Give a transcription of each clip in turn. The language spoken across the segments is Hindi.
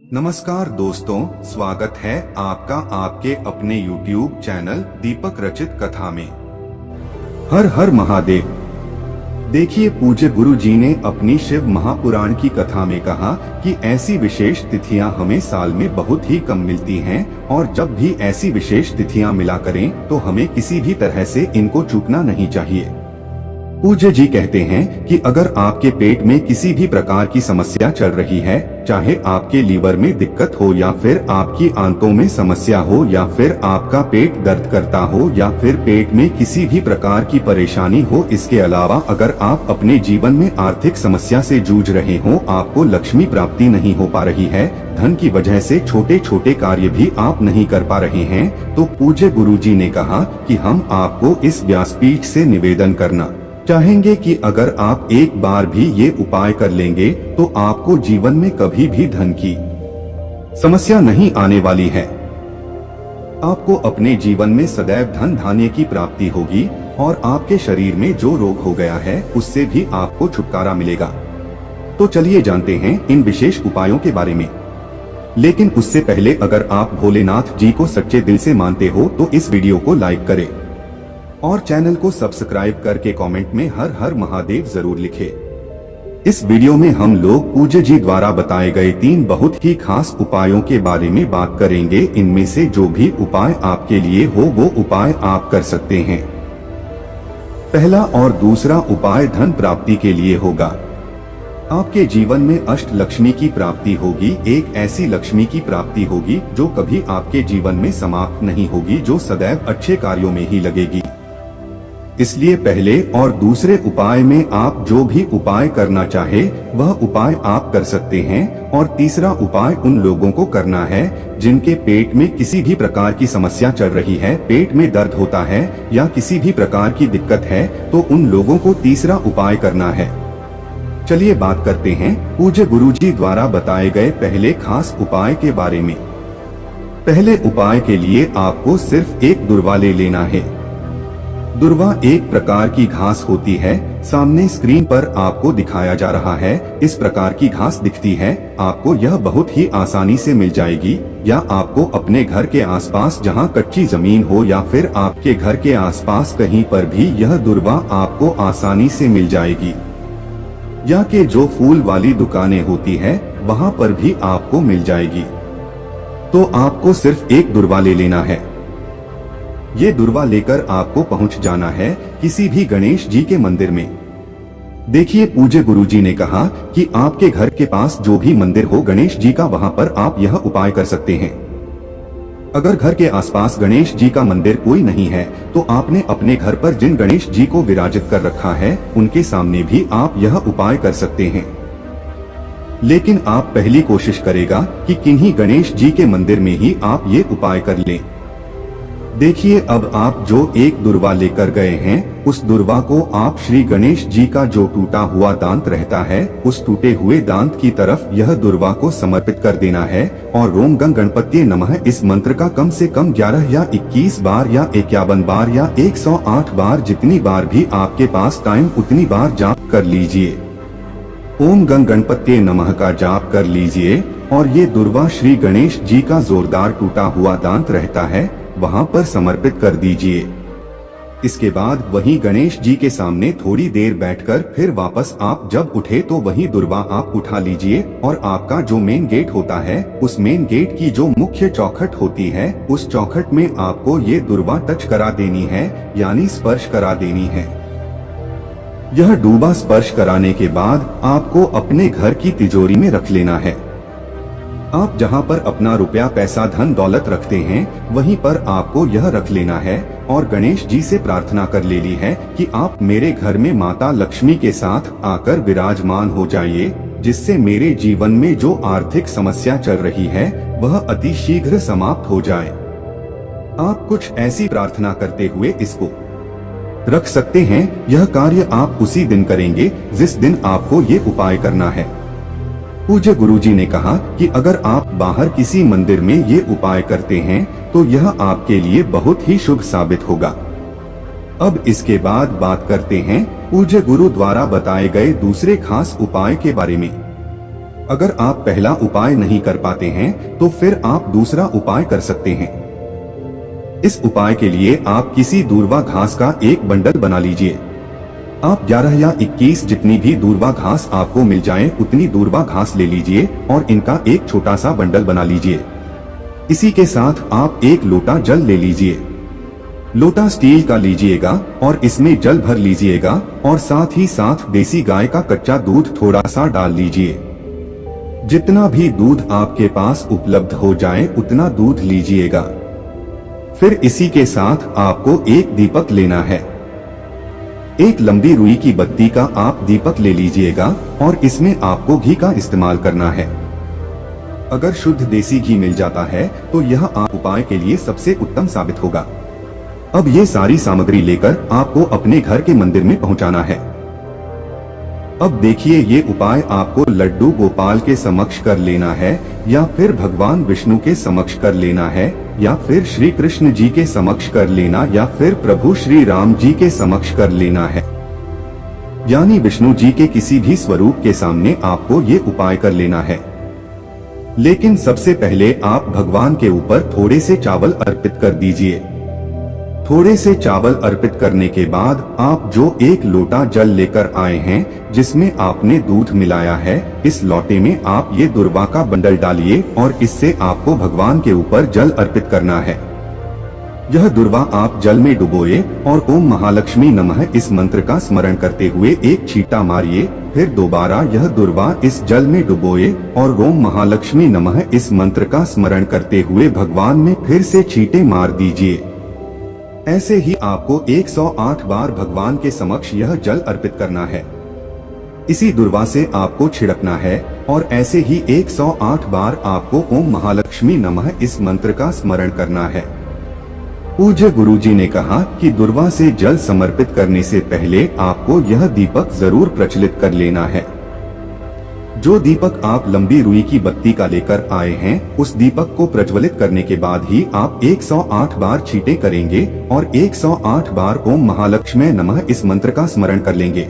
नमस्कार दोस्तों, स्वागत है आपका आपके अपने YouTube चैनल दीपक रचित कथा में। हर हर महादेव। देखिए, पूज्य गुरु जी ने अपनी शिव महापुराण की कथा में कहा कि ऐसी विशेष तिथियां हमें साल में बहुत ही कम मिलती हैं और जब भी ऐसी विशेष तिथियां मिला करें तो हमें किसी भी तरह से इनको चूकना नहीं चाहिए। पूज्य जी कहते हैं कि अगर आपके पेट में किसी भी प्रकार की समस्या चल रही है, चाहे आपके लीवर में दिक्कत हो या फिर आपकी आंतों में समस्या हो या फिर आपका पेट दर्द करता हो या फिर पेट में किसी भी प्रकार की परेशानी हो, इसके अलावा अगर आप अपने जीवन में आर्थिक समस्या से जूझ रहे हो, आपको लक्ष्मी प्राप्ति नहीं हो पा रही है, धन की वजह से छोटे छोटे कार्य भी आप नहीं कर पा रहे हैं, तो पूज्य गुरु जी ने कहा कि हम आपको इस व्यासपीठ से निवेदन करना चाहेंगे कि अगर आप एक बार भी ये उपाय कर लेंगे तो आपको जीवन में कभी भी धन की समस्या नहीं आने वाली है। आपको अपने जीवन में सदैव धन धान्य की प्राप्ति होगी और आपके शरीर में जो रोग हो गया है उससे भी आपको छुटकारा मिलेगा। तो चलिए जानते हैं इन विशेष उपायों के बारे में। लेकिन उससे पहले अगर आप भोलेनाथ जी को सच्चे दिल से मानते हो तो इस वीडियो को लाइक करें और चैनल को सब्सक्राइब करके कमेंट में हर हर महादेव जरूर लिखें। इस वीडियो में हम लोग पूज्य जी द्वारा बताए गए 3 बहुत ही खास उपायों के बारे में बात करेंगे। इनमें से जो भी उपाय आपके लिए हो वो उपाय आप कर सकते हैं। पहला और दूसरा उपाय धन प्राप्ति के लिए होगा। आपके जीवन में अष्ट लक्ष्मी की प्राप्ति होगी। एक ऐसी लक्ष्मी की प्राप्ति होगी जो कभी आपके जीवन में समाप्त नहीं होगी, जो सदैव अच्छे कार्यों में ही लगेगी। इसलिए पहले और दूसरे उपाय में आप जो भी उपाय करना चाहे वह उपाय आप कर सकते हैं। और तीसरा उपाय उन लोगों को करना है जिनके पेट में किसी भी प्रकार की समस्या चल रही है, पेट में दर्द होता है या किसी भी प्रकार की दिक्कत है, तो उन लोगों को तीसरा उपाय करना है। चलिए बात करते हैं पूज्य गुरु जी द्वारा बताए गए पहले खास उपाय के बारे में। पहले उपाय के लिए आपको सिर्फ एक दुर्वा ले लेना है। दुर्वा एक प्रकार की घास होती है। सामने स्क्रीन पर आपको दिखाया जा रहा है, इस प्रकार की घास दिखती है। आपको यह बहुत ही आसानी से मिल जाएगी, या आपको अपने घर के आसपास जहां कच्ची जमीन हो या फिर आपके घर के आसपास कहीं पर भी यह दुर्वा आपको आसानी से मिल जाएगी, या कि जो फूल वाली दुकानें होती है वहां पर भी आपको मिल जाएगी। तो आपको सिर्फ एक दुर्वा ले लेना है। ये दुर्वा लेकर आपको पहुंच जाना है किसी भी गणेश जी के मंदिर में। देखिए, पूज्य गुरु जी ने कहा कि आपके घर के पास जो भी मंदिर हो गणेश जी का, वहां पर आप यह उपाय कर सकते हैं। अगर घर के आसपास गणेश जी का मंदिर कोई नहीं है तो आपने अपने घर पर जिन गणेश जी को विराजित कर रखा है उनके सामने भी आप यह उपाय कर सकते हैं। लेकिन आप पहली कोशिश करेगा कि किन्हीं गणेश जी के मंदिर में ही आप ये उपाय कर लें। देखिए, अब आप जो एक दुर्वा लेकर गए हैं उस दुर्वा को आप श्री गणेश जी का जो टूटा हुआ दांत रहता है उस टूटे हुए दांत की तरफ यह दुर्वा को समर्पित कर देना है और ओम गं गणपति नमः इस मंत्र का कम से कम 11 या 21 बार या 51 बार या 108 बार, जितनी बार भी आपके पास टाइम उतनी बार जाप कर लीजिए। ओम गं गणपति नमः का जाप कर लीजिए और ये दुर्वा श्री गणेश जी का जोरदार टूटा हुआ दांत रहता है वहां पर समर्पित कर दीजिए। इसके बाद वही गणेश जी के सामने थोड़ी देर बैठकर फिर वापस आप जब उठे तो वही दुर्वा आप उठा लीजिए और आपका जो मेन गेट होता है उस मेन गेट की जो मुख्य चौखट होती है उस चौखट में आपको ये दुर्वा टच करा देनी है, यानी स्पर्श करा देनी है। यह डूबा स्पर्श कराने के बाद आपको अपने घर की तिजोरी में रख लेना है। आप जहां पर अपना रुपया पैसा धन दौलत रखते हैं वहीं पर आपको यह रख लेना है और गणेश जी से प्रार्थना कर लेनी है कि आप मेरे घर में माता लक्ष्मी के साथ आकर विराजमान हो जाइए, जिससे मेरे जीवन में जो आर्थिक समस्या चल रही है वह अति शीघ्र समाप्त हो जाए। आप कुछ ऐसी प्रार्थना करते हुए इसको रख सकते हैं। यह कार्य आप उसी दिन करेंगे जिस दिन आपको ये उपाय करना है। पूज्य गुरुजी ने कहा कि अगर आप बाहर किसी मंदिर में ये उपाय करते हैं तो यह आपके लिए बहुत ही शुभ साबित होगा। अब इसके बाद बात करते हैं पूज्य गुरु द्वारा बताए गए दूसरे खास उपाय के बारे में। अगर आप पहला उपाय नहीं कर पाते हैं तो फिर आप दूसरा उपाय कर सकते हैं। इस उपाय के लिए आप किसी दूर्वा घास का एक बंडल बना लीजिए। आप 11 या 21 जितनी भी दूर्वा घास आपको मिल जाए उतनी दूर्वा घास ले लीजिए और इनका एक छोटा सा बंडल बना लीजिए। इसी के साथ आप एक लोटा जल ले लीजिए। लोटा स्टील का लीजिएगा और इसमें जल भर लीजिएगा और साथ ही साथ देसी गाय का कच्चा दूध थोड़ा सा डाल लीजिए। जितना भी दूध आपके पास उपलब्ध हो जाए उतना दूध लीजिएगा। फिर इसी के साथ आपको एक दीपक लेना है। एक लंबी रुई की बत्ती का आप दीपक ले लीजिएगा और इसमें आपको घी का इस्तेमाल करना है। अगर शुद्ध देसी घी मिल जाता है तो यह आप उपाय के लिए सबसे उत्तम साबित होगा। अब ये सारी सामग्री लेकर आपको अपने घर के मंदिर में पहुंचाना है। अब देखिए, ये उपाय आपको लड्डू गोपाल के समक्ष कर लेना है या फिर भगवान विष्णु के समक्ष कर लेना है या फिर श्री कृष्ण जी के समक्ष कर लेना या फिर प्रभु श्री राम जी के समक्ष कर लेना है। यानी विष्णु जी के किसी भी स्वरूप के सामने आपको ये उपाय कर लेना है। लेकिन सबसे पहले आप भगवान के ऊपर थोड़े से चावल अर्पित कर दीजिए। थोड़े से चावल अर्पित करने के बाद आप जो एक लोटा जल लेकर आए हैं जिसमें आपने दूध मिलाया है, इस लोटे में आप ये दुर्वा का बंडल डालिए और इससे आपको भगवान के ऊपर जल अर्पित करना है। यह दुर्वा आप जल में डुबोए और ओम महालक्ष्मी नमः इस मंत्र का स्मरण करते हुए एक छींटा मारिए। फिर दोबारा यह दुर्वा इस जल में डुबोए और ओम महालक्ष्मी नमः इस मंत्र का स्मरण करते हुए भगवान में फिर से छींटे मार दीजिए। ऐसे ही आपको 108 बार भगवान के समक्ष यह जल अर्पित करना है। इसी दुर्वा से आपको छिड़कना है और ऐसे ही 108 बार आपको ओम महालक्ष्मी नमः इस मंत्र का स्मरण करना है। पूज्य गुरुजी ने कहा कि दुर्वा से जल समर्पित करने से पहले आपको यह दीपक जरूर प्रज्वलित कर लेना है। जो दीपक आप लंबी रुई की बत्ती का लेकर आए हैं, उस दीपक को प्रज्वलित करने के बाद ही आप 108 बार छींटे करेंगे और 108 बार ओम महालक्ष्मी नमः इस मंत्र का स्मरण कर लेंगे।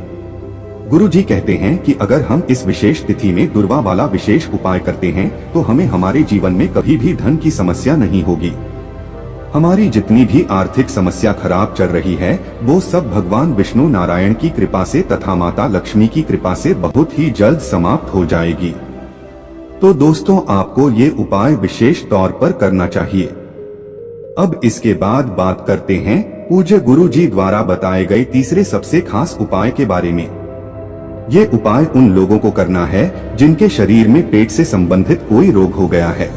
गुरुजी कहते हैं कि अगर हम इस विशेष तिथि में दुर्वा वाला विशेष उपाय करते हैं तो हमें हमारे जीवन में कभी भी धन की समस्या नहीं होगी। हमारी जितनी भी आर्थिक समस्या खराब चल रही है वो सब भगवान विष्णु नारायण की कृपा से तथा माता लक्ष्मी की कृपा से बहुत ही जल्द समाप्त हो जाएगी। तो दोस्तों, आपको ये उपाय विशेष तौर पर करना चाहिए। अब इसके बाद बात करते हैं पूज्य गुरुजी द्वारा बताए गए तीसरे सबसे खास उपाय के बारे में। ये उपाय उन लोगों को करना है जिनके शरीर में पेट से संबंधित कोई रोग हो गया है।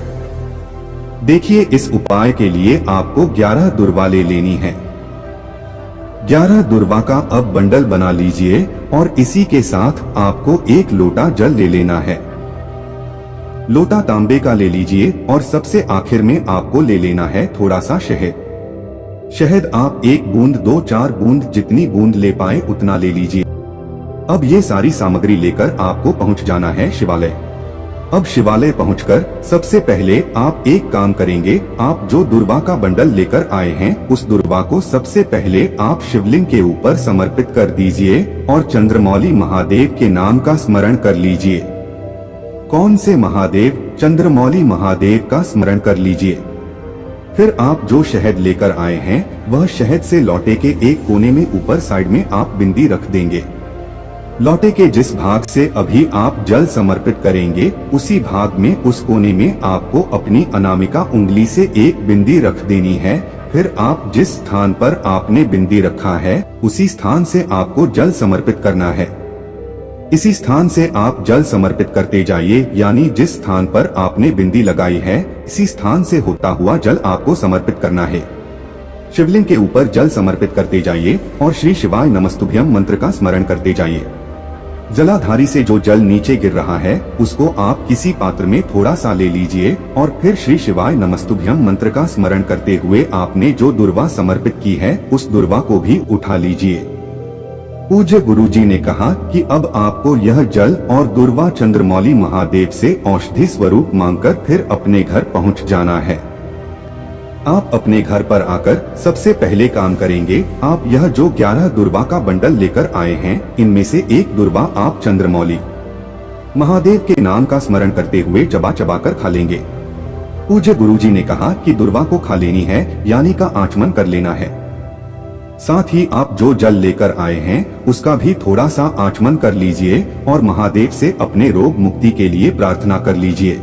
देखिए, इस उपाय के लिए आपको 11 दुर्वा ले लेनी है। 11 दुर्वा का अब बंडल बना लीजिए और इसी के साथ आपको एक लोटा जल ले लेना है। लोटा तांबे का ले लीजिए और सबसे आखिर में आपको ले लेना है थोड़ा सा शहद। शहद आप 1 बूंद 2-4 बूंद जितनी बूंद ले पाए उतना ले लीजिए। अब ये सारी सामग्री लेकर आपको पहुंच जाना है शिवालय। अब शिवालय पहुंचकर सबसे पहले आप एक काम करेंगे, आप जो दुर्वा का बंडल लेकर आए हैं उस दुर्वा को सबसे पहले आप शिवलिंग के ऊपर समर्पित कर दीजिए और चंद्रमौली महादेव के नाम का स्मरण कर लीजिए। कौन से महादेव? चंद्रमौली महादेव का स्मरण कर लीजिए। फिर आप जो शहद लेकर आए हैं वह शहद से लोटे के एक कोने में ऊपर साइड में आप बिंदी रख देंगे। लोटे के जिस भाग से अभी आप जल समर्पित करेंगे उसी भाग में उस कोने में आपको अपनी अनामिका उंगली से एक बिंदी रख देनी है। फिर आप जिस स्थान पर आपने बिंदी रखा है उसी स्थान से आपको जल समर्पित करना है। इसी स्थान से आप जल समर्पित करते जाइए, यानी जिस स्थान पर आपने बिंदी लगाई है इसी स्थान से होता हुआ जल आपको समर्पित करना है। शिवलिंग के ऊपर जल समर्पित करते जाइए और श्री शिवाय नमस्तुभ्यम मंत्र का स्मरण करते जाइए। जलाधारी से जो जल नीचे गिर रहा है उसको आप किसी पात्र में थोड़ा सा ले लीजिए और फिर श्री शिवाय नमस्तुभ्यम मंत्र का स्मरण करते हुए आपने जो दुर्वा समर्पित की है उस दुर्वा को भी उठा लीजिए। पूज्य गुरुजी ने कहा कि अब आपको यह जल और दुर्वा चंद्रमौली महादेव से औषधि स्वरूप मांगकर फिर अपने घर पहुंच जाना है। आप अपने घर पर आकर सबसे पहले काम करेंगे, आप यह जो 11 दुर्वा का बंडल लेकर आए हैं इनमें से एक दुर्वा आप चंद्रमौली महादेव के नाम का स्मरण करते हुए चबा चबा कर खा लेंगे। पूज्य गुरुजी ने कहा कि दुर्वा को खा लेनी है, यानी का आचमन कर लेना है। साथ ही आप जो जल लेकर आए हैं उसका भी थोड़ा सा आचमन कर लीजिए और महादेव से अपने रोग मुक्ति के लिए प्रार्थना कर लीजिए।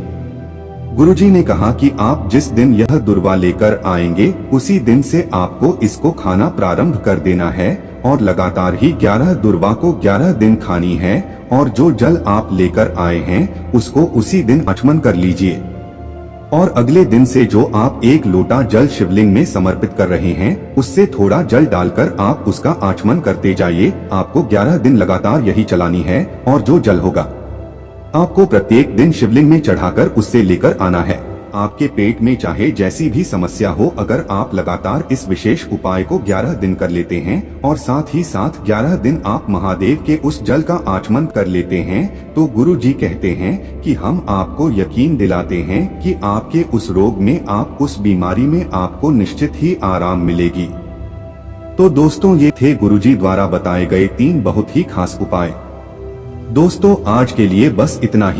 गुरुजी ने कहा कि आप जिस दिन यह दुर्वा लेकर आएंगे उसी दिन से आपको इसको खाना प्रारंभ कर देना है और लगातार ही 11 दुर्वा को 11 दिन खानी है और जो जल आप लेकर आए हैं उसको उसी दिन आचमन कर लीजिए। और अगले दिन से जो आप 1 लोटा जल शिवलिंग में समर्पित कर रहे हैं उससे थोड़ा जल डालकर आप उसका आचमन करते जाइए। आपको 11 दिन लगातार यही चलानी है और जो जल होगा आपको प्रत्येक दिन शिवलिंग में चढ़ाकर उससे लेकर आना है। आपके पेट में चाहे जैसी भी समस्या हो, अगर आप लगातार इस विशेष उपाय को 11 दिन कर लेते हैं और साथ ही साथ 11 दिन आप महादेव के उस जल का आचमन कर लेते हैं तो गुरु जी कहते हैं कि हम आपको यकीन दिलाते हैं कि आपके उस रोग में, आप उस बीमारी में आपको निश्चित ही आराम मिलेगी। तो दोस्तों, ये थे गुरुजी द्वारा बताए गए 3 बहुत ही खास उपाय। दोस्तों, आज के लिए बस इतना ही।